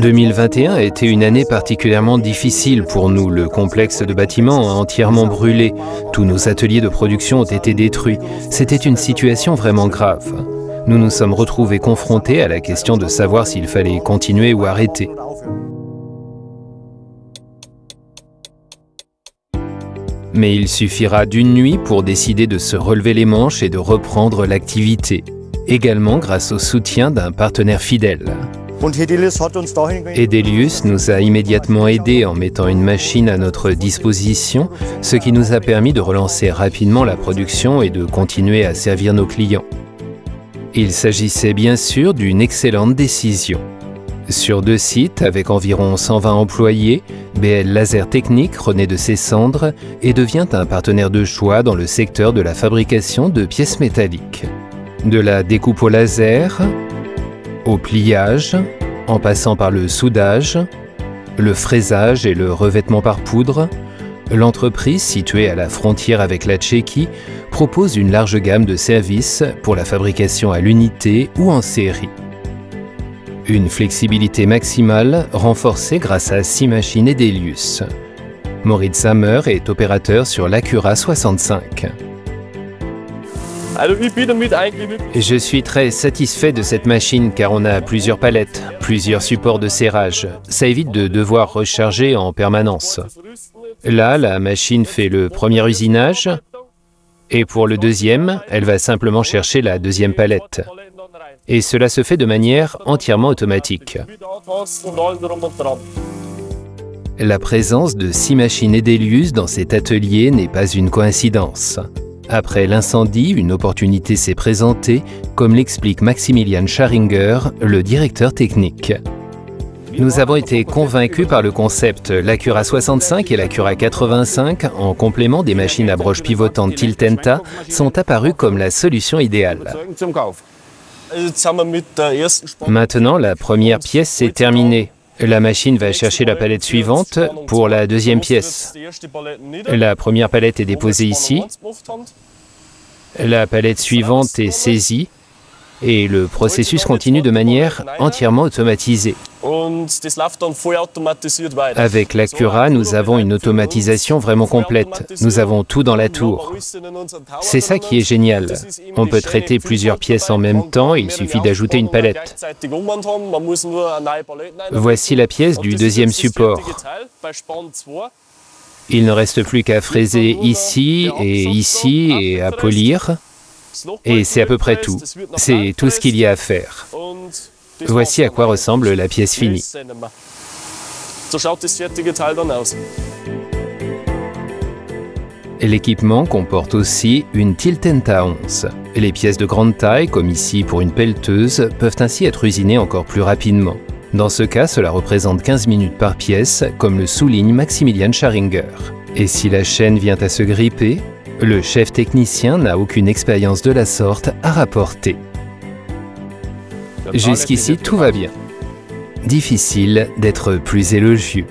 2021 a été une année particulièrement difficile pour nous. Le complexe de bâtiments a entièrement brûlé. Tous nos ateliers de production ont été détruits. C'était une situation vraiment grave. Nous nous sommes retrouvés confrontés à la question de savoir s'il fallait continuer ou arrêter. Mais il suffira d'une nuit pour décider de se relever les manches et de reprendre l'activité, également grâce au soutien d'un partenaire fidèle. Hedelius nous a immédiatement aidés en mettant une machine à notre disposition, ce qui nous a permis de relancer rapidement la production et de continuer à servir nos clients. Il s'agissait bien sûr d'une excellente décision. Sur 2 sites, avec environ 120 employés, BL Laser Technique renaît de ses cendres et devient un partenaire de choix dans le secteur de la fabrication de pièces métalliques. De la découpe au laser, au pliage, en passant par le soudage, le fraisage et le revêtement par poudre, l'entreprise, située à la frontière avec la Tchéquie, propose une large gamme de services pour la fabrication à l'unité ou en série. Une flexibilité maximale renforcée grâce à 6 machines Hedelius. Moritz Hammer est opérateur sur l'Acura 65. Je suis très satisfait de cette machine car on a plusieurs palettes, plusieurs supports de serrage. Ça évite de devoir recharger en permanence. Là, la machine fait le premier usinage et pour le deuxième, elle va simplement chercher la deuxième palette. Et cela se fait de manière entièrement automatique. La présence de 6 machines Hedelius dans cet atelier n'est pas une coïncidence. Après l'incendie, une opportunité s'est présentée, comme l'explique Maximilian Scharinger, le directeur technique. Nous avons été convaincus par le concept. L'Acura 65 et l'Acura 85, en complément des machines à broche pivotante Tiltenta, sont apparus comme la solution idéale. Maintenant, la première pièce est terminée. La machine va chercher la palette suivante pour la deuxième pièce. La première palette est déposée ici. La palette suivante est saisie et le processus continue de manière entièrement automatisée. Avec l'Acura, nous avons une automatisation vraiment complète. Nous avons tout dans la tour. C'est ça qui est génial. On peut traiter plusieurs pièces en même temps, il suffit d'ajouter une palette. Voici la pièce du deuxième support. Il ne reste plus qu'à fraiser ici et à polir. Et c'est à peu près tout. C'est tout ce qu'il y a à faire. Voici à quoi ressemble la pièce finie. L'équipement comporte aussi une Tiltenta 11. Les pièces de grande taille, comme ici pour une pelleteuse, peuvent ainsi être usinées encore plus rapidement. Dans ce cas, cela représente 15 minutes par pièce, comme le souligne Maximilian Scharinger. Et si la chaîne vient à se gripper, le chef technicien n'a aucune expérience de la sorte à rapporter. Jusqu'ici, tout va bien. Difficile d'être plus élogieux.